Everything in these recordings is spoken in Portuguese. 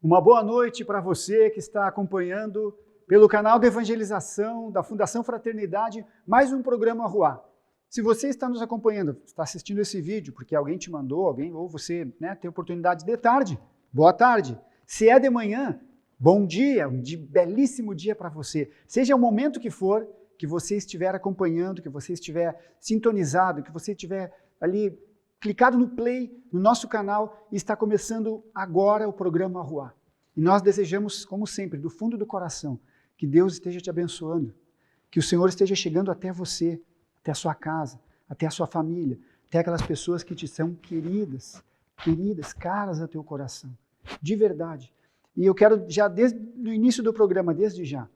Uma boa noite para você que está acompanhando pelo canal de evangelização da Fundação Fraternidade, mais um programa Ruá. Se você está nos acompanhando, está assistindo esse vídeo porque alguém te mandou, ou você tem oportunidade de tarde, boa tarde. Se é de manhã, bom dia, um belíssimo dia para você. Seja o momento que for, que você estiver acompanhando, que você estiver sintonizado, que você estiver ali clicado no play no nosso canal e está começando agora o programa Ruá. E nós desejamos, como sempre, do fundo do coração, que Deus esteja te abençoando, que o Senhor esteja chegando até você, até a sua casa, até a sua família, até aquelas pessoas que te são queridas, caras a teu coração, de verdade. E eu quero já desde o início do programa, desde já,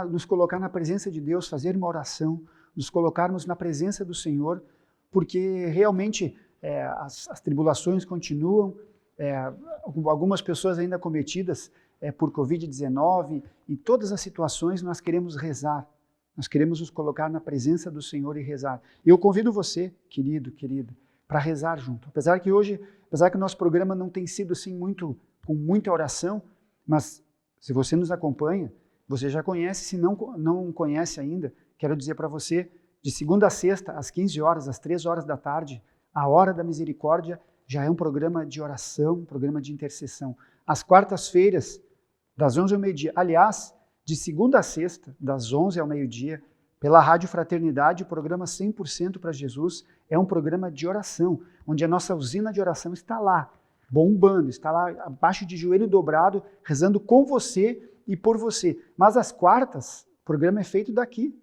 nos colocar na presença de Deus, fazer uma oração, nos colocarmos na presença do Senhor, porque realmente as tribulações continuam, algumas pessoas ainda cometidas por Covid-19, e todas as situações nós queremos rezar, nós queremos nos colocar na presença do Senhor e rezar. Eu convido você, querido, querida, para rezar junto. Apesar que o nosso programa não tem sido assim com muita oração, mas se você nos acompanha, você já conhece. Se não conhece ainda, quero dizer para você, de segunda a sexta, às 15 horas, às 3 horas da tarde, a Hora da Misericórdia já é um programa de oração, um programa de intercessão. Às quartas-feiras, das 11 ao meio-dia. Aliás, de segunda a sexta, das 11 ao meio-dia, pela Rádio Fraternidade, o programa 100% para Jesus é um programa de oração, onde a nossa usina de oração está lá, bombando, está lá abaixo de joelho dobrado, rezando com você e por você. Mas às quartas, o programa é feito aqui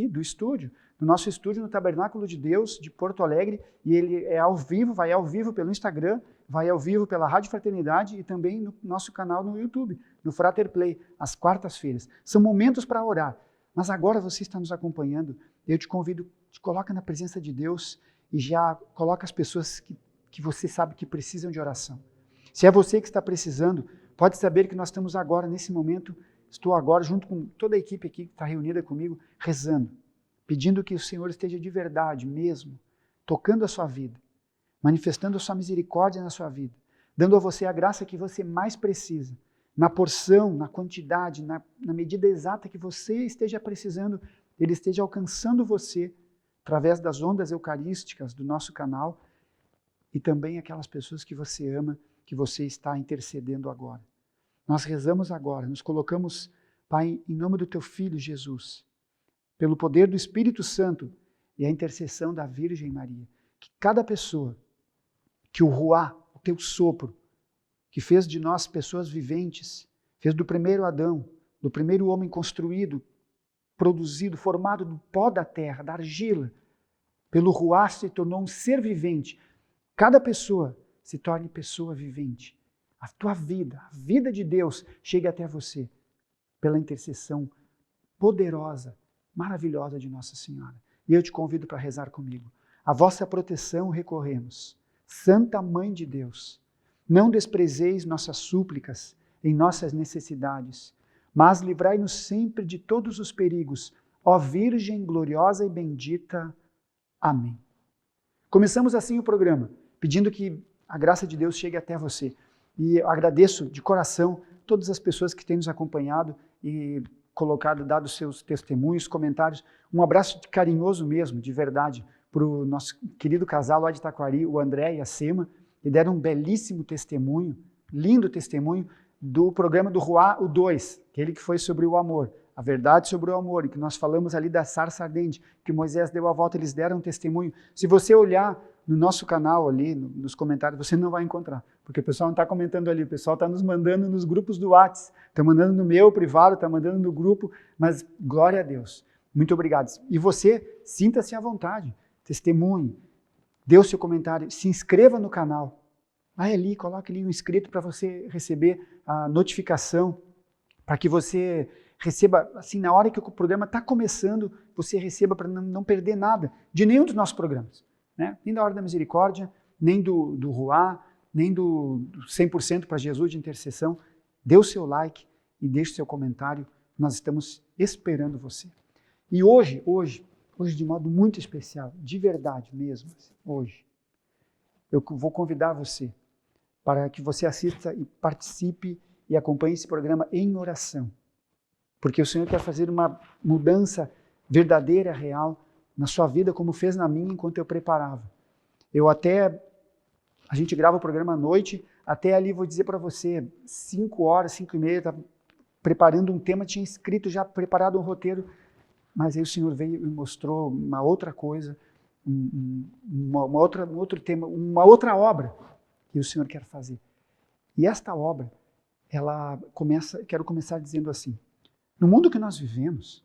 do estúdio, no nosso estúdio no Tabernáculo de Deus de Porto Alegre, e ele é ao vivo, vai ao vivo pelo Instagram, vai ao vivo pela Rádio Fraternidade e também no nosso canal no YouTube, no Frater Play, às quartas-feiras. São momentos para orar, mas agora você está nos acompanhando, eu te convido, te coloca na presença de Deus e já coloca as pessoas que você sabe que precisam de oração. Se é você que está precisando, pode saber que nós estamos agora, nesse momento, estou agora junto com toda a equipe aqui que está reunida comigo, rezando, pedindo que o Senhor esteja de verdade mesmo, tocando a sua vida, manifestando a sua misericórdia na sua vida, dando a você a graça que você mais precisa, na porção, na quantidade, na medida exata que você esteja precisando, Ele esteja alcançando você através das ondas eucarísticas do nosso canal e também aquelas pessoas que você ama, que você está intercedendo agora. Nós rezamos agora, nos colocamos, Pai, em nome do Teu Filho Jesus, pelo poder do Espírito Santo e a intercessão da Virgem Maria, que cada pessoa, que o Ruá, o Teu sopro, que fez de nós pessoas viventes, fez do primeiro Adão, do primeiro homem construído, produzido, formado do pó da terra, da argila, pelo Ruá se tornou um ser vivente. Cada pessoa se torne pessoa vivente. A tua vida, a vida de Deus, chega até você pela intercessão poderosa, maravilhosa de Nossa Senhora. E eu te convido para rezar comigo. A vossa proteção recorremos. Santa Mãe de Deus, não desprezeis nossas súplicas em nossas necessidades, mas livrai-nos sempre de todos os perigos, ó Virgem gloriosa e bendita. Amém. Começamos assim o programa, pedindo que a graça de Deus chegue até você. E eu agradeço de coração todas as pessoas que têm nos acompanhado e dado seus testemunhos, comentários. Um abraço carinhoso mesmo, de verdade, para o nosso querido casal lá de Taquari, o André e a Sema, que deram um belíssimo testemunho, lindo testemunho, do programa do Ruá, o 2, aquele que foi sobre o amor, a verdade sobre o amor, em que nós falamos ali da sarça ardente, que Moisés deu a volta, eles deram um testemunho. Se você olhar no nosso canal ali, nos comentários, você não vai encontrar, porque o pessoal não está comentando ali, o pessoal está nos mandando nos grupos do WhatsApp, está mandando no meu privado, está mandando no grupo, mas glória a Deus. Muito obrigado. E você, sinta-se à vontade, testemunhe, dê o seu comentário, se inscreva no canal. Vai ali, coloque ali um inscrito para você receber a notificação, para que você receba, assim, na hora que o programa está começando, você receba para não perder nada de nenhum dos nossos programas. Nem da Hora da Misericórdia, nem do Ruá, nem do 100% para Jesus de intercessão. Dê o seu like e deixe o seu comentário. Nós estamos esperando você. E hoje de modo muito especial, de verdade mesmo, hoje, eu vou convidar você para que você assista e participe e acompanhe esse programa em oração. Porque o Senhor quer fazer uma mudança verdadeira, real, na sua vida, como fez na minha enquanto eu preparava. A gente grava o programa à noite, até ali vou dizer para você, 5 horas, 5h30, estava preparando um tema, tinha escrito, já preparado um roteiro, mas aí o Senhor veio e mostrou uma outra coisa, outro tema, uma outra obra que o Senhor quer fazer. E esta obra, quero começar dizendo assim, no mundo que nós vivemos,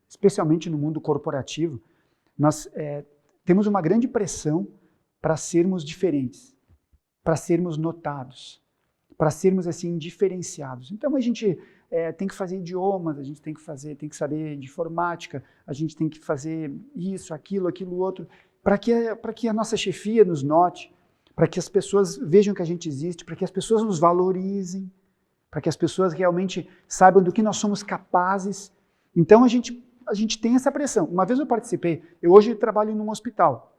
especialmente no mundo corporativo, nós temos uma grande pressão para sermos diferentes, para sermos notados, para sermos assim diferenciados. Então a gente tem que fazer idiomas, a gente tem que saber de informática, a gente tem que fazer isso, aquilo outro, para que a nossa chefia nos note, para que as pessoas vejam que a gente existe, para que as pessoas nos valorizem, para que as pessoas realmente saibam do que nós somos capazes. Então a gente tem essa pressão. Uma vez eu hoje trabalho num hospital,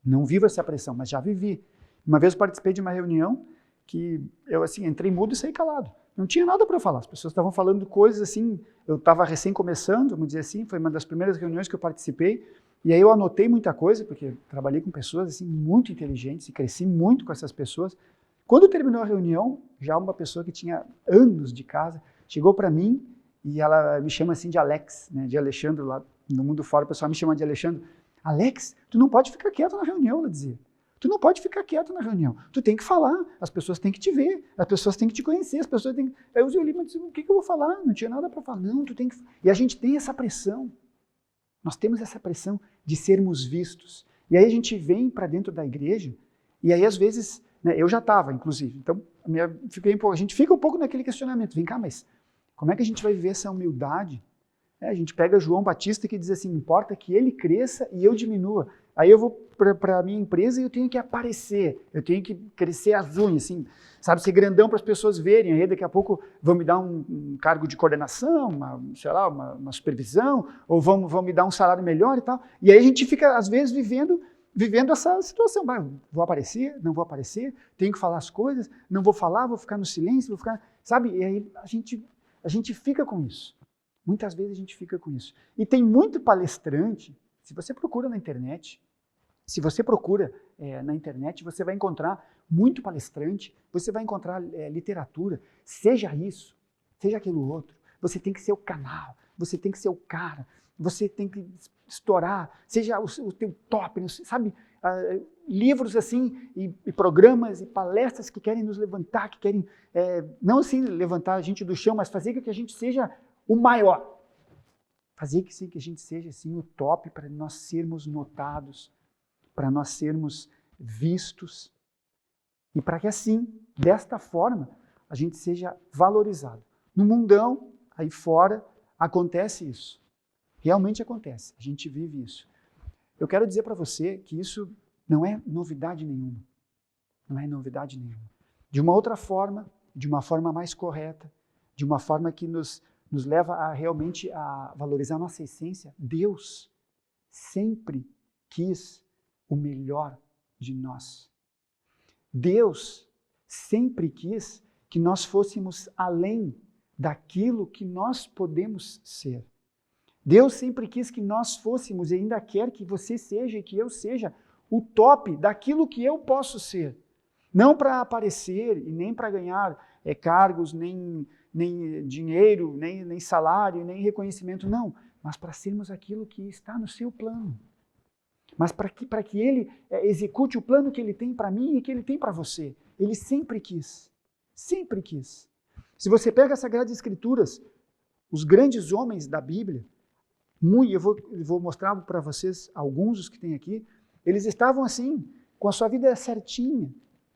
não vivo essa pressão, mas já vivi. Uma vez eu participei de uma reunião que eu assim, entrei mudo e saí calado. Não tinha nada para falar, as pessoas estavam falando coisas assim, eu estava recém começando, vamos dizer assim, foi uma das primeiras reuniões que eu participei, e aí eu anotei muita coisa, porque trabalhei com pessoas assim muito inteligentes e cresci muito com essas pessoas. Quando terminou a reunião, já uma pessoa que tinha anos de casa, chegou para mim e ela me chama assim de Alex, né, de Alexandre, lá no mundo fora o pessoal me chama de Alexandre. Alex, tu não pode ficar quieto na reunião, ela dizia. Tu não pode ficar quieto na reunião, tu tem que falar, as pessoas têm que te ver, as pessoas têm que te conhecer, as pessoas têm que... Aí eu olhei e disse, o que eu vou falar? Não tinha nada para falar. Não, tu tem que... E a gente tem essa pressão, nós temos essa pressão de sermos vistos. E aí a gente vem para dentro da igreja, e aí às vezes, né, eu já estava, inclusive, então a gente fica um pouco naquele questionamento, vem cá, mas como é que a gente vai viver essa humildade? A gente pega João Batista que diz assim, importa que ele cresça e eu diminua. Aí eu vou para a minha empresa e eu tenho que aparecer, eu tenho que crescer as unhas, assim, sabe, ser grandão para as pessoas verem. Aí daqui a pouco vão me dar um cargo de coordenação, uma supervisão, ou vão me dar um salário melhor e tal. E aí a gente fica, às vezes, vivendo essa situação. Vou aparecer, não vou aparecer, tenho que falar as coisas, não vou falar, vou ficar no silêncio, vou ficar... Sabe, e aí a gente fica com isso. Muitas vezes a gente fica com isso. E tem muito palestrante, se você procura na internet, você vai encontrar muito palestrante, você vai encontrar literatura, seja isso, seja aquilo outro. Você tem que ser o canal, você tem que ser o cara, você tem que estourar, seja o teu top, sabe? Livros assim, e programas e palestras que querem nos levantar, que querem, não assim levantar a gente do chão, mas fazer com que a gente seja o maior. Fazer que a gente seja assim, o top para nós sermos notados, para nós sermos vistos e para que assim, desta forma, a gente seja valorizado. No mundão, aí fora, acontece isso. Realmente acontece, a gente vive isso. Eu quero dizer para você que isso não é novidade nenhuma. Não é novidade nenhuma. De uma outra forma, de uma forma mais correta, de uma forma que nos leva a realmente a valorizar a nossa essência, Deus sempre quis o melhor de nós. Deus sempre quis que nós fôssemos além daquilo que nós podemos ser. Deus sempre quis que nós fôssemos e ainda quer que você seja e que eu seja o top daquilo que eu posso ser. Não para aparecer e nem para ganhar cargos, nem dinheiro, nem salário, nem reconhecimento, não. Mas para sermos aquilo que está no seu plano. Mas para que Ele execute o plano que Ele tem para mim e que Ele tem para você. Ele sempre quis. Sempre quis. Se você pega as Sagradas Escrituras, os grandes homens da Bíblia, eu vou mostrar para vocês alguns dos que tem aqui, eles estavam assim, com a sua vida certinha,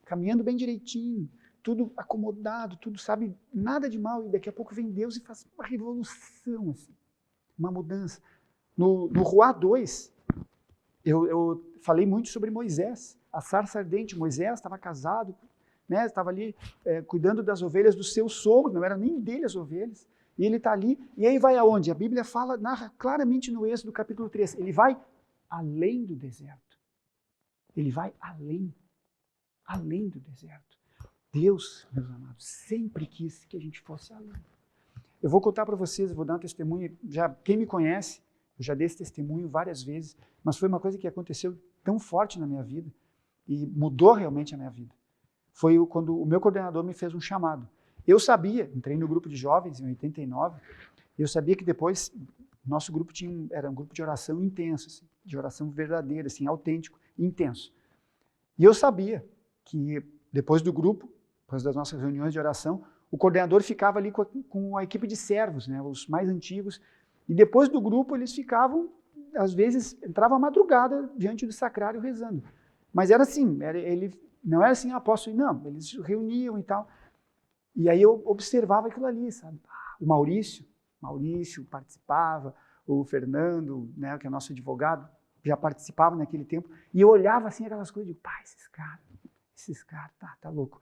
caminhando bem direitinho, tudo acomodado, tudo, sabe, nada de mal, e daqui a pouco vem Deus e faz uma revolução, assim, uma mudança. No Ruá 2, eu falei muito sobre Moisés, a sarça ardente. Moisés estava casado, né, estava ali cuidando das ovelhas do seu sogro, não era nem dele as ovelhas, e ele está ali, e aí vai aonde? A Bíblia narra claramente no Êxodo capítulo 3, ele vai além do deserto. Ele vai além do deserto. Deus, meus amados, sempre quis que a gente fosse além. Eu vou contar para vocês, vou dar um testemunho, quem me conhece, eu já dei esse testemunho várias vezes, mas foi uma coisa que aconteceu tão forte na minha vida e mudou realmente a minha vida. Foi quando o meu coordenador me fez um chamado. Eu sabia, entrei no grupo de jovens em 89, eu sabia que depois nosso grupo era um grupo de oração intenso, assim, de oração verdadeira, assim, autêntico, intenso. E eu sabia que depois do grupo, depois das nossas reuniões de oração, o coordenador ficava ali com a equipe de servos, né, os mais antigos, e depois do grupo eles ficavam, às vezes, entravam à madrugada diante do sacrário rezando. Mas era assim, ele não era assim, posso ir, não, eles se reuniam e tal. E aí eu observava aquilo ali, sabe? O Maurício participava, o Fernando, né, que é nosso advogado, já participava naquele tempo, e eu olhava assim aquelas coisas e digo, pai, esses caras, tá louco.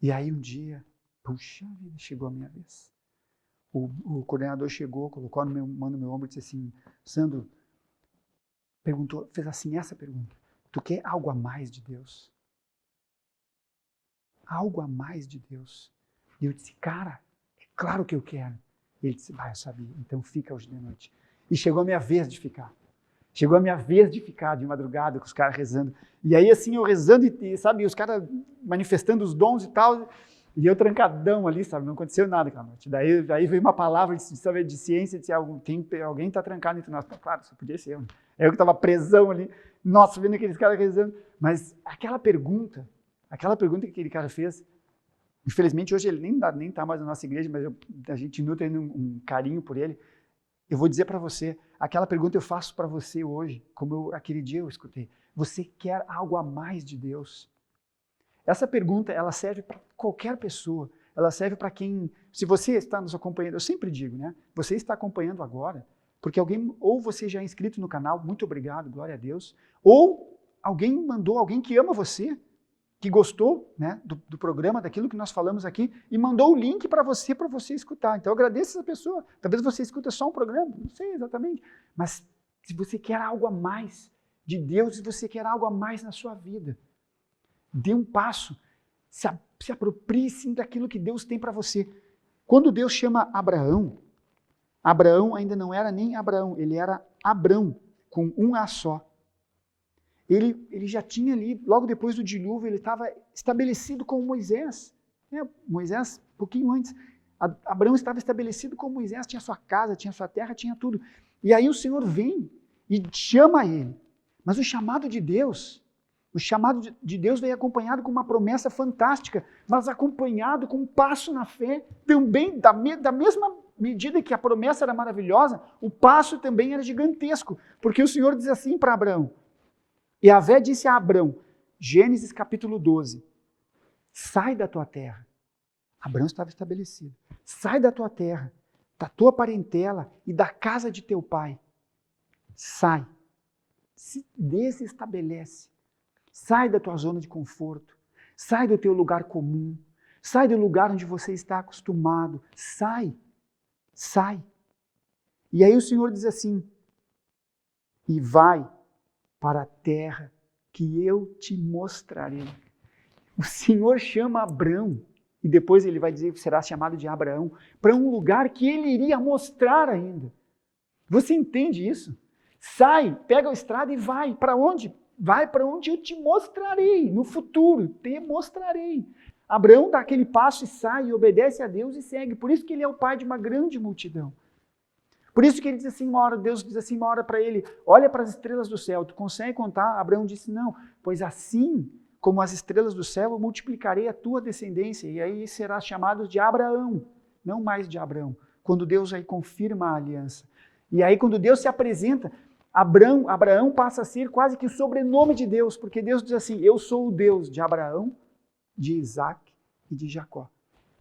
E aí um dia, puxa vida, chegou a minha vez. O coordenador chegou, colocou a mão no meu ombro e disse assim, Sandro, fez assim essa pergunta, tu quer algo a mais de Deus? Algo a mais de Deus? E eu disse, cara, é claro que eu quero. E ele disse, eu sabia, então fica hoje de noite. E chegou a minha vez de ficar. Chegou a minha vez de ficar de madrugada com os caras rezando. E aí assim, eu rezando e sabe, os caras manifestando os dons e tal, e eu trancadão ali, sabe, não aconteceu nada aquela noite. Daí veio uma palavra de ciência, disse, alguém está trancado entre nós. Claro, só podia ser eu. Eu que estava presão ali, nossa, vendo aqueles caras rezando. Mas aquela pergunta que aquele cara fez, infelizmente hoje ele nem está mais na nossa igreja, mas a gente nutre um carinho por ele. Eu vou dizer para você, aquela pergunta eu faço para você hoje, como aquele dia eu escutei. Você quer algo a mais de Deus? Essa pergunta, ela serve para qualquer pessoa. Ela serve para quem, se você está nos acompanhando, eu sempre digo, né? Você está acompanhando agora, porque ou você já é inscrito no canal, muito obrigado, glória a Deus, ou alguém que ama você, que gostou, né, do programa, daquilo que nós falamos aqui, e mandou o link para você escutar. Então eu agradeço essa pessoa. Talvez você escuta só um programa, não sei exatamente. Mas se você quer algo a mais de Deus, se você quer algo a mais na sua vida, dê um passo, se aproprie sim daquilo que Deus tem para você. Quando Deus chama Abraão ainda não era nem Abraão, ele era Abrão, com um A só. Ele já tinha ali, logo depois do dilúvio, ele estava estabelecido como Moisés. Moisés, um pouquinho antes, Abraão estava estabelecido como Moisés, tinha sua casa, tinha sua terra, tinha tudo. E aí o Senhor vem e chama ele. Mas o chamado de Deus veio acompanhado com uma promessa fantástica, mas acompanhado com um passo na fé, também da mesma medida que a promessa era maravilhosa, o passo também era gigantesco, porque o Senhor diz assim para Abraão, Yahvé disse a Abrão, Gênesis capítulo 12, sai da tua terra. Abrão estava estabelecido. Sai da tua terra, da tua parentela e da casa de teu pai. Sai. Se desestabelece. Sai da tua zona de conforto. Sai do teu lugar comum. Sai do lugar onde você está acostumado. Sai. Sai. E aí o Senhor diz assim, e vai para a terra que eu te mostrarei. O Senhor chama Abrão, e depois ele vai dizer que será chamado de Abraão, para um lugar que ele iria mostrar ainda. Você entende isso? Sai, pega a estrada e vai. Para onde? Vai para onde eu te mostrarei, no futuro, te mostrarei. Abraão dá aquele passo e sai, e obedece a Deus e segue. Por isso que ele é o pai de uma grande multidão. Por isso que ele diz assim uma hora, Deus diz assim uma hora para ele, olha para as estrelas do céu, tu consegue contar? Abraão disse, não, pois assim como as estrelas do céu, eu multiplicarei a tua descendência, e aí serás chamado de Abraão, não mais de Abrão, quando Deus aí confirma a aliança. E aí quando Deus se apresenta, Abraão passa a ser quase que o sobrenome de Deus, porque Deus diz assim, eu sou o Deus de Abraão, de Isaac e de Jacó.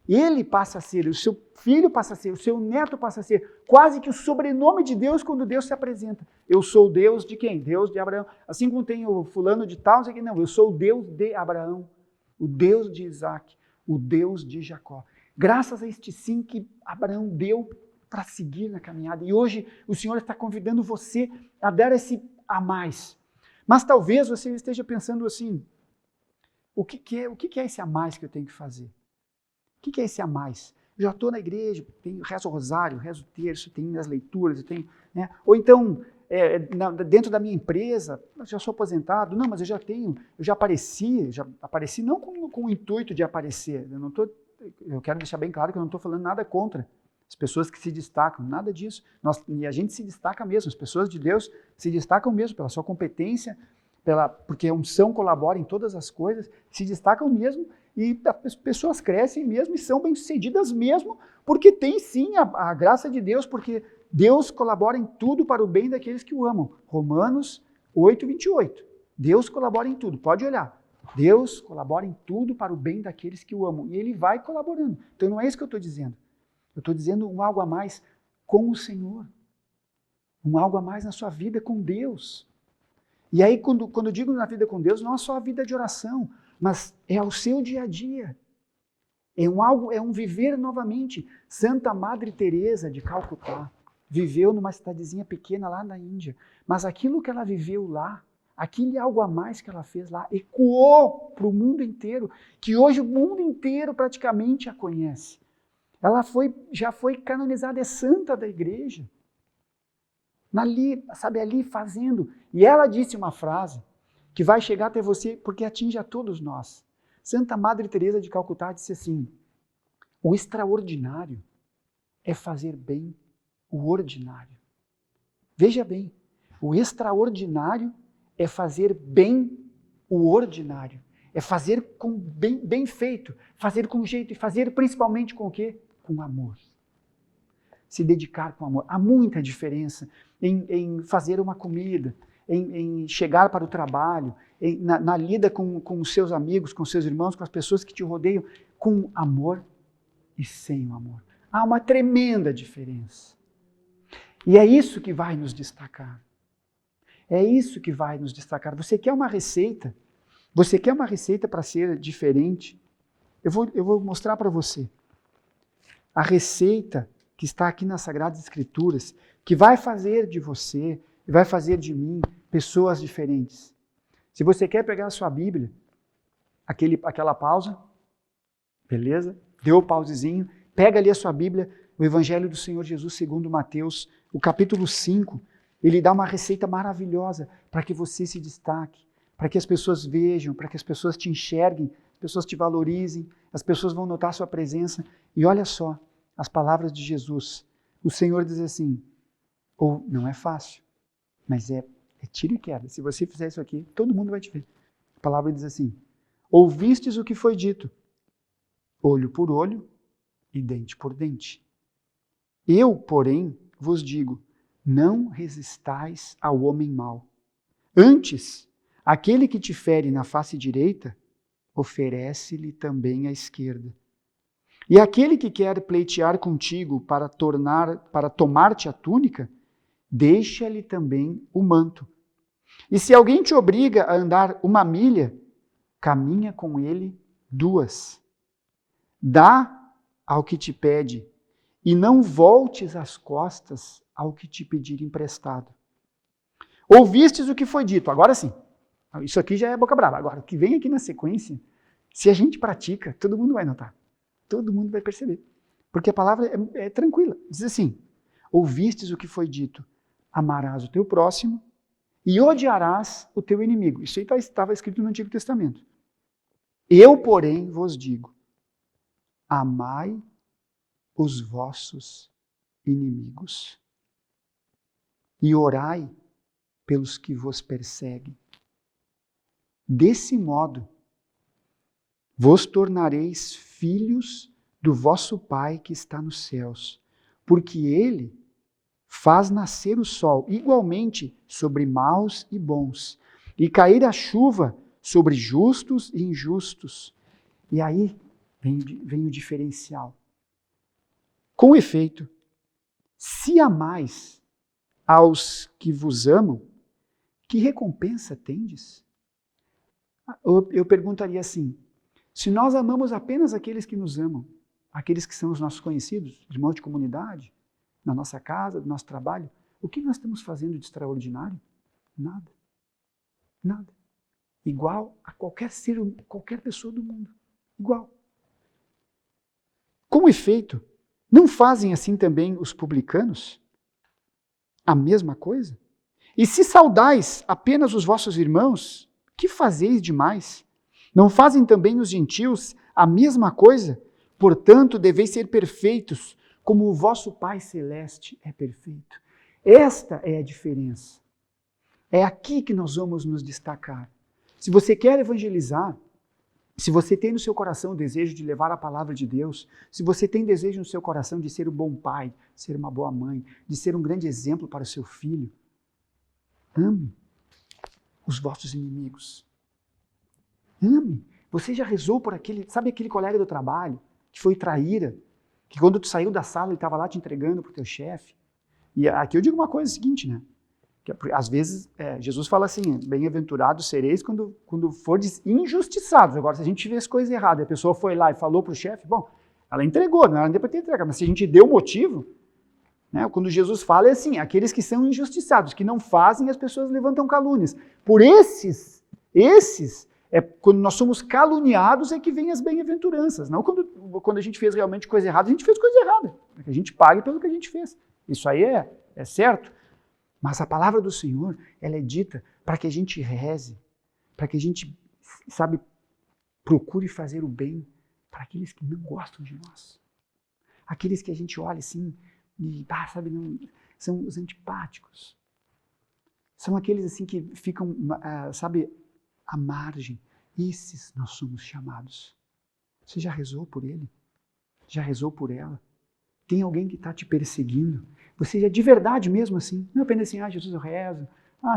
Ele passa a ser, o seu filho passa a ser, o seu neto passa a ser quase que o sobrenome de Deus quando Deus se apresenta. Eu sou o Deus de quem? Deus de Abraão. Assim como tem o fulano de tal, não, eu sou o Deus de Abraão, o Deus de Isaac, o Deus de Jacó. Graças a este sim que Abraão deu para seguir na caminhada. E hoje o Senhor está convidando você a dar esse a mais. Mas talvez você esteja pensando assim, O que é esse a mais que eu tenho que fazer? O que é esse a mais? Eu já estou na igreja, rezo o rosário, rezo o terço, tenho minhas leituras, né? Ou então, dentro da minha empresa, eu já sou aposentado, não, mas eu já apareci não com o intuito de aparecer, eu quero deixar bem claro que eu não estou falando nada contra as pessoas que se destacam, nada disso. E a gente se destaca mesmo, as pessoas de Deus se destacam mesmo pela sua competência, porque a unção colabora em todas as coisas, se destacam mesmo, e as pessoas crescem mesmo e são bem-sucedidas mesmo, porque tem sim a graça de Deus, porque Deus colabora em tudo para o bem daqueles que o amam. Romanos 8, 28. Deus colabora em tudo, pode olhar. Deus colabora em tudo para o bem daqueles que o amam. E Ele vai colaborando. Então não é isso que eu estou dizendo. Eu estou dizendo um algo a mais com o Senhor. Um algo a mais na sua vida com Deus. E aí, quando eu digo na vida com Deus, não é só a vida de oração, mas é o seu dia a dia. É um viver novamente. Santa Madre Teresa de Calcutá viveu numa cidadezinha pequena lá na Índia, mas aquilo que ela viveu lá, aquele algo a mais que ela fez lá, ecoou para o mundo inteiro, que hoje o mundo inteiro praticamente a conhece. Ela já foi canonizada, é santa da igreja. Ali fazendo. E ela disse uma frase que vai chegar até você porque atinge a todos nós. Santa Madre Teresa de Calcutá disse assim: o extraordinário é fazer bem o ordinário. Veja bem, o extraordinário é fazer bem o ordinário. É fazer com bem feito, fazer com jeito e fazer principalmente com o quê? Com amor. Se dedicar com amor. Há muita diferença em fazer uma comida, em chegar para o trabalho, na lida com os seus amigos, com os seus irmãos, com as pessoas que te rodeiam, com amor e sem o amor. Há uma tremenda diferença. E é isso que vai nos destacar. É isso que vai nos destacar. Você quer uma receita? Você quer uma receita para ser diferente? Eu vou mostrar para você. A receita que está aqui nas Sagradas Escrituras, que vai fazer de você e vai fazer de mim pessoas diferentes. Se você quer pegar a sua Bíblia, aquela pausa, beleza? Deu o pausezinho, pega ali a sua Bíblia, o Evangelho do Senhor Jesus segundo Mateus, o capítulo 5, ele dá uma receita maravilhosa para que você se destaque, para que as pessoas vejam, para que as pessoas te enxerguem, as pessoas te valorizem, as pessoas vão notar a sua presença. E olha só, as palavras de Jesus. O Senhor diz assim, ou não é fácil, mas é tiro e queda. Se você fizer isso aqui, todo mundo vai te ver. A palavra diz assim, ouvistes o que foi dito, olho por olho e dente por dente. Eu, porém, vos digo, não resistais ao homem mau. Antes, aquele que te fere na face direita, oferece-lhe também a esquerda. E aquele que quer pleitear contigo para tomar-te a túnica, deixa-lhe também o manto. E se alguém te obriga a andar 1 milha, caminha com ele 2. Dá ao que te pede, e não voltes as costas ao que te pedir emprestado. Ouvistes o que foi dito, agora sim. Isso aqui já é boca brava. Agora, o que vem aqui na sequência, se a gente pratica, todo mundo vai notar. Todo mundo vai perceber. Porque a palavra é tranquila. Diz assim, ouvistes o que foi dito, amarás o teu próximo e odiarás o teu inimigo. Isso aí estava escrito no Antigo Testamento. Eu, porém, vos digo, amai os vossos inimigos e orai pelos que vos perseguem. Desse modo, vos tornareis filhos do vosso Pai que está nos céus, porque Ele faz nascer o sol igualmente sobre maus e bons, e cair a chuva sobre justos e injustos. E aí vem o diferencial. Com efeito, se amais aos que vos amam, que recompensa tendes? Eu perguntaria assim, se nós amamos apenas aqueles que nos amam, aqueles que são os nossos conhecidos, irmãos de comunidade, na nossa casa, no nosso trabalho, o que nós estamos fazendo de extraordinário? Nada. Nada. igual a qualquer ser, qualquer pessoa do mundo. Igual. Com efeito, não fazem assim também os publicanos? A mesma coisa? E se saudais apenas os vossos irmãos, que fazeis demais? Não fazem também os gentios a mesma coisa? Portanto, deveis ser perfeitos, como o vosso Pai Celeste é perfeito. Esta é a diferença. É aqui que nós vamos nos destacar. Se você quer evangelizar, se você tem no seu coração o desejo de levar a palavra de Deus, se você tem desejo no seu coração de ser um bom pai, de ser uma boa mãe, de ser um grande exemplo para o seu filho, ame os vossos inimigos. Ame. Você já rezou por sabe aquele colega do trabalho que foi traíra, que quando tu saiu da sala ele estava lá te entregando para o teu chefe? E aqui eu digo uma coisa seguinte, né? Que às vezes Jesus fala assim, bem-aventurados sereis quando fordes injustiçados. Agora, se a gente vê as coisas erradas, a pessoa foi lá e falou para o chefe, bom, ela entregou, não era nem para ter entregado, mas se a gente deu motivo, né, quando Jesus fala é assim, aqueles que são injustiçados, que não fazem, as pessoas levantam calúnias. Por esses, quando nós somos caluniados é que vem as bem-aventuranças, não quando a gente fez realmente coisa errada, a gente fez coisa errada, para que a gente pague pelo que a gente fez. Isso aí é certo. Mas a palavra do Senhor, ela é dita para que a gente reze, para que a gente, procure fazer o bem para aqueles que não gostam de nós. Aqueles que a gente olha assim e, não, são os antipáticos. São aqueles assim que ficam, à margem. Esses nós somos chamados. Você já rezou por ele? Já rezou por ela? Tem alguém que está te perseguindo? Você já de verdade mesmo assim, não apenas assim, Jesus, eu rezo.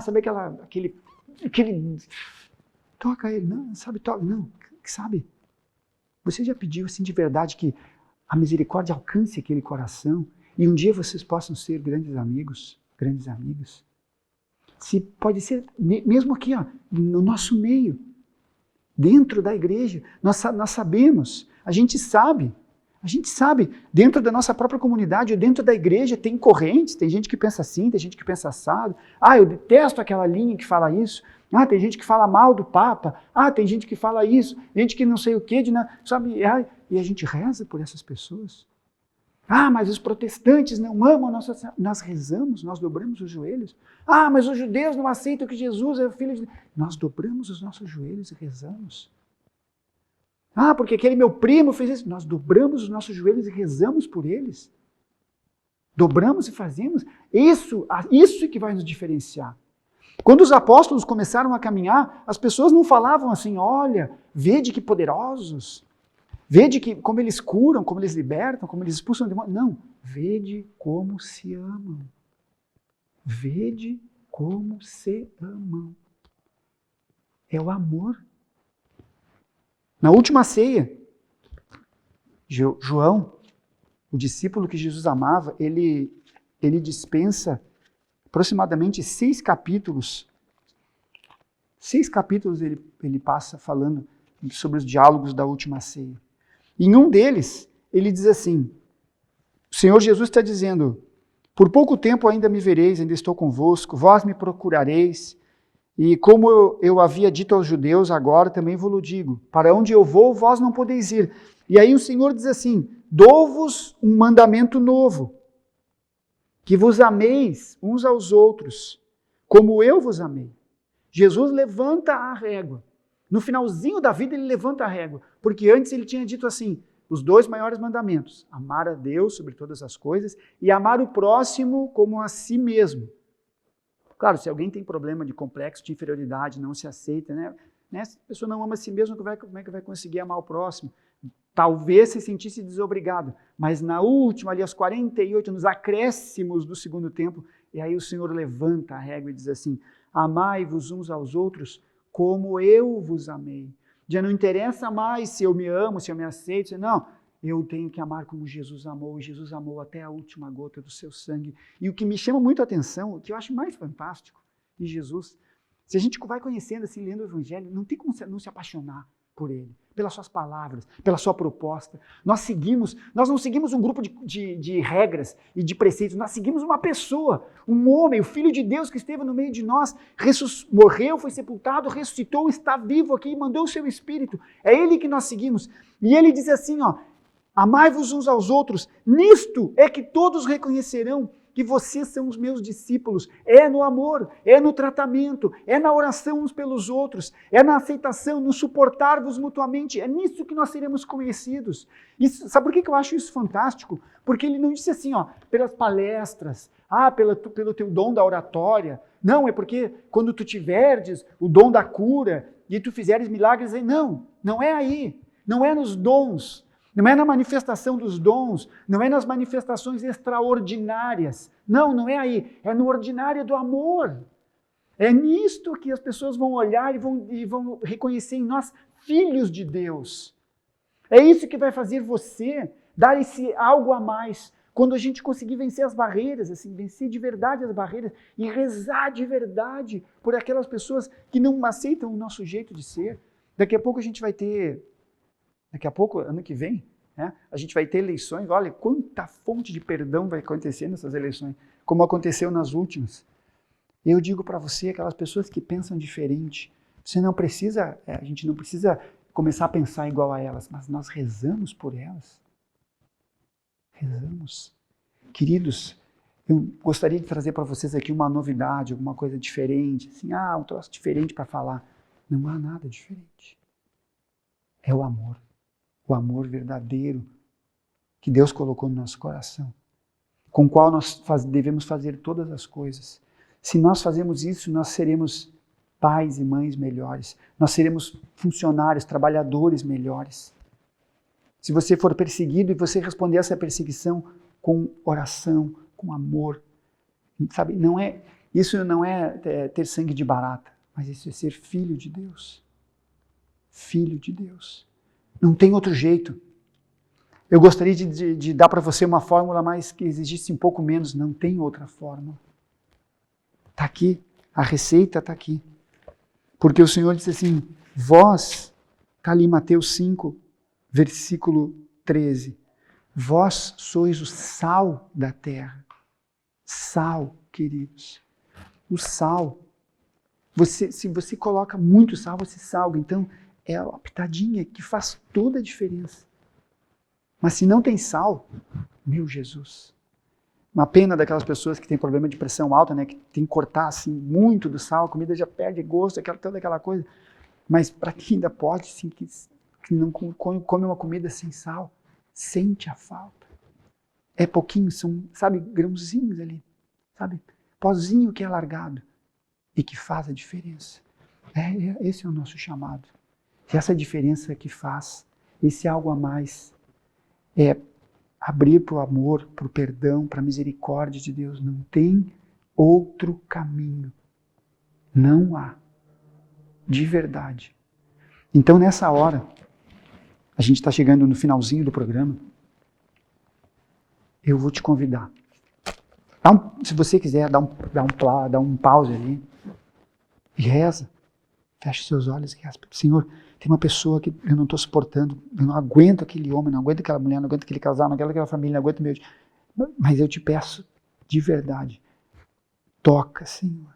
Sabe aquele toca ele, não, não, sabe? Você já pediu assim de verdade que a misericórdia alcance aquele coração e um dia vocês possam ser grandes amigos, grandes amigas? Se pode ser, mesmo aqui, no nosso meio, dentro da igreja, nós sabemos, a gente sabe, dentro da nossa própria comunidade, ou dentro da igreja, tem correntes, tem gente que pensa assim, tem gente que pensa assado. Eu detesto aquela linha que fala isso. Tem gente que fala mal do Papa. Tem gente que fala isso, gente que não sei o quê, e a gente reza por essas pessoas. Mas os protestantes não amam, nós rezamos, nós dobramos os joelhos. Mas os judeus não aceitam que Jesus é o Filho de Deus. Nós dobramos os nossos joelhos e rezamos. Porque aquele meu primo fez isso. Nós dobramos os nossos joelhos e rezamos por eles. Dobramos e fazemos. Isso que vai nos diferenciar. Quando os apóstolos começaram a caminhar, as pessoas não falavam assim, olha, vede que poderosos, vede como eles curam, como eles libertam, como eles expulsam demônios. Não, vede como se amam. Vede como se amam. É o amor. Na última ceia, João, o discípulo que Jesus amava, ele dispensa aproximadamente 6 capítulos. 6 capítulos ele passa falando sobre os diálogos da última ceia. E em um deles, ele diz assim, o Senhor Jesus está dizendo, por pouco tempo ainda me vereis, ainda estou convosco, vós me procurareis, e como eu havia dito aos judeus, agora também vos digo, para onde eu vou, vós não podeis ir. E aí o Senhor diz assim, dou-vos um mandamento novo, que vos ameis uns aos outros, como eu vos amei. Jesus levanta a régua. No finalzinho da vida ele levanta a régua, porque antes ele tinha dito assim, os 2 maiores mandamentos, amar a Deus sobre todas as coisas e amar o próximo como a si mesmo. Claro, se alguém tem problema de complexo de inferioridade, não se aceita, se a pessoa não ama a si mesma, como é que vai conseguir amar o próximo? Talvez se sentisse desobrigado, mas na última, ali aos 48, nos acréscimos do segundo tempo, e aí o Senhor levanta a régua e diz assim, amai-vos uns aos outros como eu vos amei. Já não interessa mais se eu me amo, se eu me aceito, não, eu tenho que amar como Jesus amou, e Jesus amou até a última gota do seu sangue. E o que me chama muito a atenção, o que eu acho mais fantástico de Jesus, se a gente vai conhecendo, assim, lendo o Evangelho, não tem como não se apaixonar por Ele, pelas suas palavras, pela sua proposta. Nós não seguimos um grupo de regras e de preceitos, nós seguimos uma pessoa, um homem, o Filho de Deus que esteve no meio de nós, morreu, foi sepultado, ressuscitou, está vivo aqui e mandou o seu Espírito. É Ele que nós seguimos. E Ele diz assim, amai-vos uns aos outros, nisto é que todos reconhecerão que vocês são os meus discípulos. É no amor, é no tratamento, é na oração uns pelos outros, é na aceitação, no suportar-vos mutuamente. É nisso que nós seremos conhecidos. Sabe por que eu acho isso fantástico? Porque ele não disse assim, pelas palestras, pelo teu dom da oratória. Não, é porque quando tu tiverdes o dom da cura e tu fizeres milagres, não é aí, não é nos dons. Não é na manifestação dos dons, não é nas manifestações extraordinárias. Não é aí. É no ordinário do amor. É nisto que as pessoas vão olhar e vão reconhecer em nós filhos de Deus. É isso que vai fazer você dar esse algo a mais. Quando a gente conseguir vencer as barreiras, assim, vencer de verdade as barreiras e rezar de verdade por aquelas pessoas que não aceitam o nosso jeito de ser. Daqui a pouco a gente vai ter... Daqui a pouco, ano que vem, a gente vai ter eleições. Olha quanta fonte de perdão vai acontecer nessas eleições, como aconteceu nas últimas. Eu digo para você, aquelas pessoas que pensam diferente, a gente não precisa começar a pensar igual a elas, mas nós rezamos por elas. Rezamos. Queridos, eu gostaria de trazer para vocês aqui uma novidade, alguma coisa diferente, assim, um troço diferente para falar. Não há nada diferente. É o amor. O amor verdadeiro que Deus colocou no nosso coração, com o qual nós devemos fazer todas as coisas. Se nós fazemos isso, nós seremos pais e mães melhores, nós seremos funcionários, trabalhadores melhores. Se você for perseguido e você responder essa perseguição com oração, com amor, sabe, isso não é ter sangue de barata, mas isso é ser filho de Deus. Filho de Deus. Não tem outro jeito. Eu gostaria de dar para você uma fórmula, mas que exigisse um pouco menos. Não tem outra fórmula. Está aqui. A receita está aqui. Porque o Senhor disse assim, vós, está ali em Mateus 5, versículo 13, vós sois o sal da terra. Sal, queridos. O sal. Se você coloca muito sal, você salga. Então, é uma pitadinha que faz toda a diferença. Mas se não tem sal, meu Jesus. Uma pena daquelas pessoas que têm problema de pressão alta, que tem que cortar assim, muito do sal, a comida já perde gosto, toda aquela coisa. Mas para quem ainda pode, sim, que não come uma comida sem sal, sente a falta. É pouquinho, são, grãozinhos ali, pozinho que é largado e que faz a diferença. Esse é o nosso chamado. E essa diferença que faz, esse algo a mais, é abrir para o amor, para o perdão, para a misericórdia de Deus. Não tem outro caminho. Não há. De verdade. Então, nessa hora, a gente está chegando no finalzinho do programa, eu vou te convidar. Se você quiser, dá um pause ali e reza. Feche seus olhos e reza. Senhor, tem uma pessoa que eu não estou suportando, eu não aguento aquele homem, não aguento aquela mulher, não aguento aquele casal, não aguento aquela família, não aguento meu... Mas eu te peço, de verdade, toca, Senhor.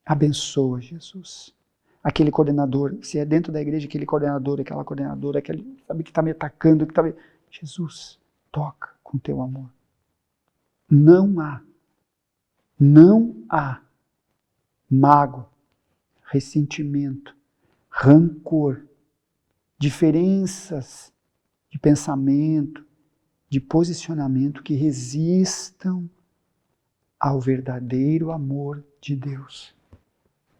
Abençoa, Jesus. Aquele coordenador, se é dentro da igreja, aquele coordenador, aquela coordenadora, aquele que está me atacando, que está me... Jesus, toca com teu amor. Não há mágoa, ressentimento, rancor, diferenças de pensamento, de posicionamento que resistam ao verdadeiro amor de Deus.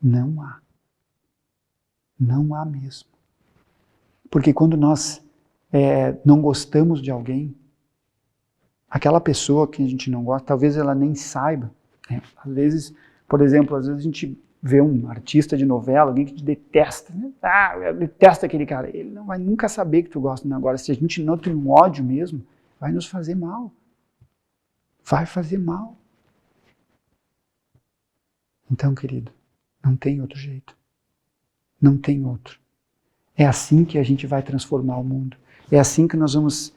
Não há. Não há mesmo. Porque quando nós não gostamos de alguém, aquela pessoa que a gente não gosta, talvez ela nem saiba. Às vezes, por exemplo, a gente vê um artista de novela, alguém que te detesta. Eu detesto aquele cara. Ele não vai nunca saber que tu gosta. Agora, se a gente não tem um ódio mesmo, vai nos fazer mal. Vai fazer mal. Então, querido, não tem outro jeito. Não tem outro. É assim que a gente vai transformar o mundo. É assim que nós vamos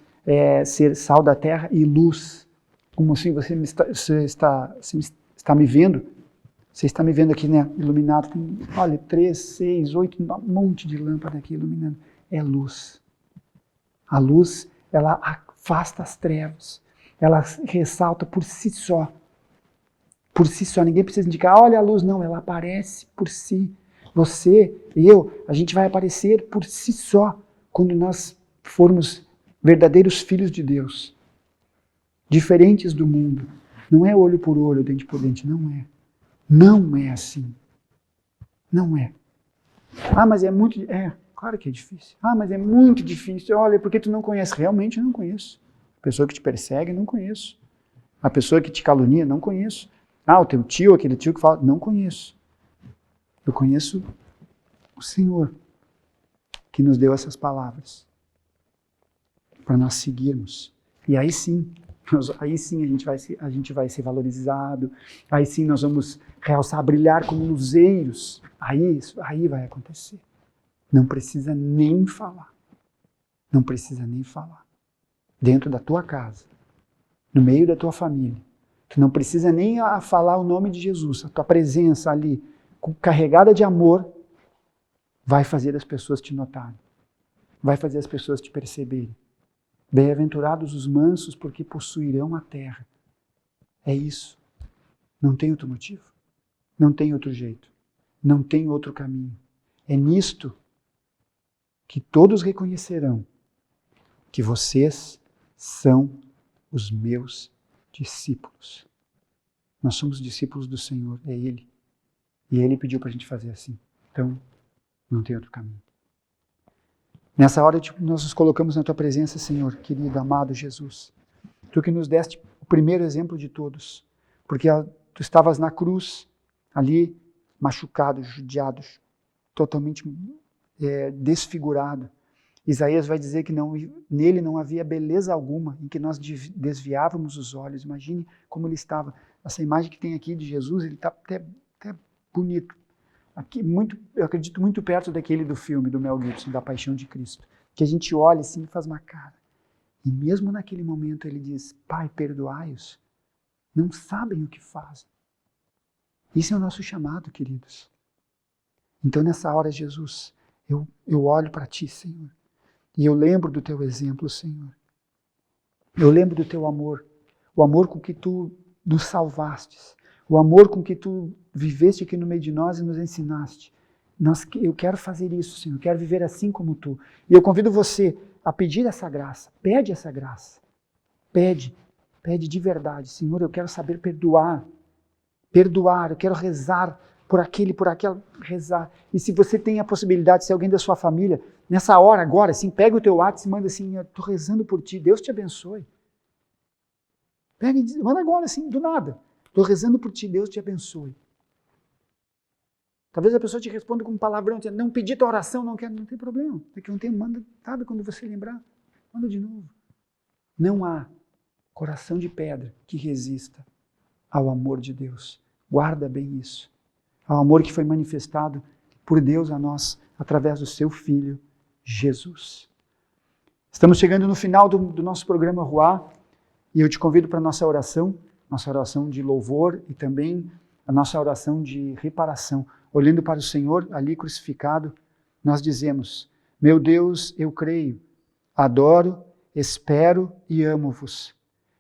ser sal da terra e luz. Como assim você está me vendo? Você está me vendo aqui, né, iluminado. Olha, 3, 6, 8, um monte de lâmpada aqui iluminando. É luz. A luz, ela afasta as trevas. Ela ressalta por si só. Por si só. Ninguém precisa indicar, olha a luz. Não, ela aparece por si. Você, eu, a gente vai aparecer por si só quando nós formos verdadeiros filhos de Deus. Diferentes do mundo. Não é olho por olho, dente por dente. Não é. Não é assim. Não é. Ah, mas é muito... claro que é difícil. Ah, mas é muito difícil. Olha, porque tu não conhece. Realmente eu não conheço. A pessoa que te persegue, não conheço. A pessoa que te calunia, não conheço. Ah, o teu tio, aquele tio que fala, não conheço. Eu conheço o Senhor que nos deu essas palavras para nós seguirmos. E aí sim, a gente vai ser valorizado, aí sim nós vamos realçar, brilhar como luzeiros. Aí vai acontecer. Não precisa nem falar. Não precisa nem falar. Dentro da tua casa, no meio da tua família. Tu não precisa nem falar o nome de Jesus. A tua presença ali, carregada de amor, vai fazer as pessoas te notarem. Vai fazer as pessoas te perceberem. Bem-aventurados os mansos, porque possuirão a terra. É isso. Não tem outro motivo. Não tem outro jeito. Não tem outro caminho. É nisto que todos reconhecerão que vocês são os meus discípulos. Nós somos discípulos do Senhor, é Ele. E Ele pediu para a gente fazer assim. Então, não tem outro caminho. Nessa hora, nós nos colocamos na Tua presença, Senhor, querido, amado Jesus. Tu que nos deste o primeiro exemplo de todos. Porque Tu estavas na cruz, ali, machucado, judiado, totalmente desfigurado. Isaías vai dizer que nele não havia beleza alguma, em que nós desviávamos os olhos. Imagine como ele estava. Essa imagem que tem aqui de Jesus, ele está até bonito. Aqui, eu acredito muito perto daquele do filme, do Mel Gibson, da Paixão de Cristo. Que a gente olha assim e faz uma cara. E mesmo naquele momento ele diz, Pai, perdoai-os. Não sabem o que fazem. Isso é o nosso chamado, queridos. Então nessa hora, Jesus, eu olho para Ti, Senhor. E eu lembro do Teu exemplo, Senhor. Eu lembro do Teu amor. O amor com que Tu nos salvastes. O amor com que Tu viveste aqui no meio de nós e nos ensinaste. Eu quero fazer isso, Senhor. Eu quero viver assim como Tu. E eu convido você a pedir essa graça. Pede essa graça. Pede. Pede de verdade. Senhor, eu quero saber perdoar. Perdoar. Eu quero rezar por aquela, rezar. E se você tem a possibilidade, se alguém da sua família, nessa hora, agora, assim, pega o teu WhatsApp e manda assim, eu estou rezando por ti, Deus te abençoe. Pega e manda agora, assim, do nada. Estou rezando por ti, Deus te abençoe. Talvez a pessoa te responda com um palavrão, não pedi tua oração, não quero, não tem problema. Daqui a um tempo, manda, sabe, quando você lembrar, manda de novo. Não há coração de pedra que resista ao amor de Deus. Guarda bem isso. Ao amor que foi manifestado por Deus a nós, através do seu Filho, Jesus. Estamos chegando no final do nosso programa Ruá, e eu te convido para a nossa oração de louvor e também a nossa oração de reparação. Olhando para o Senhor ali crucificado, nós dizemos, meu Deus, eu creio, adoro, espero e amo-vos.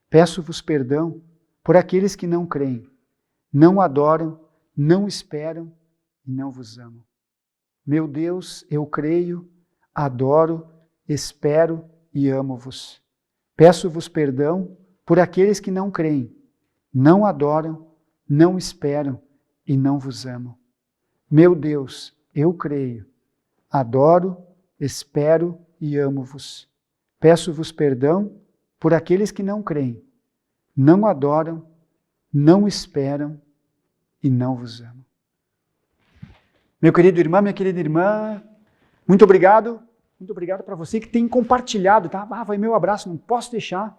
Peço-vos perdão por aqueles que não creem, não adoram, não esperam e não vos amam. Meu Deus, eu creio, adoro, espero e amo-vos. Peço-vos perdão por aqueles que não creem, não adoram, não esperam e não vos amam. Meu Deus, eu creio, adoro, espero e amo-vos. Peço-vos perdão por aqueles que não creem, não adoram, não esperam e não vos amam. Meu querido irmão, minha querida irmã, muito obrigado para você que tem compartilhado, tá? Vai meu abraço, não posso deixar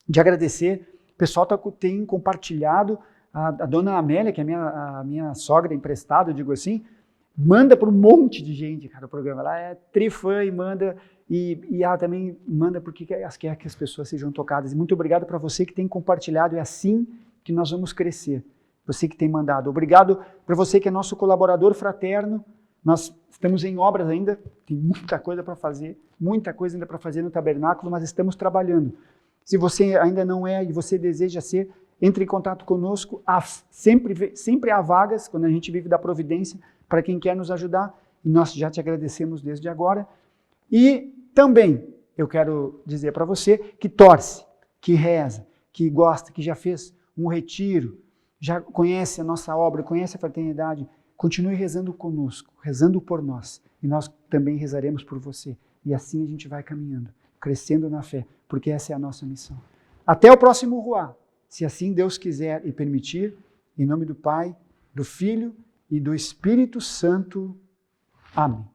de agradecer. O pessoal tem compartilhado, a dona Amélia, que é a minha sogra emprestada, eu digo assim, manda para um monte de gente, cara, o programa. Ela é trifã e manda, e ela também manda porque quer que as pessoas sejam tocadas. E muito obrigado para você que tem compartilhado, é assim que nós vamos crescer. Você que tem mandado. Obrigado para você que é nosso colaborador fraterno. Nós estamos em obras ainda, tem muita coisa para fazer, muita coisa ainda para fazer no tabernáculo, mas estamos trabalhando. Se você ainda não é e você deseja ser, entre em contato conosco. Sempre há vagas, quando a gente vive da providência, para quem quer nos ajudar. E nós já te agradecemos desde agora. E também eu quero dizer para você que torce, que reza, que gosta, que já fez um retiro, já conhece a nossa obra, conhece a fraternidade, continue rezando conosco, rezando por nós. E nós também rezaremos por você. E assim a gente vai caminhando, crescendo na fé, porque essa é a nossa missão. Até o próximo Ruá, se assim Deus quiser e permitir, em nome do Pai, do Filho e do Espírito Santo. Amém.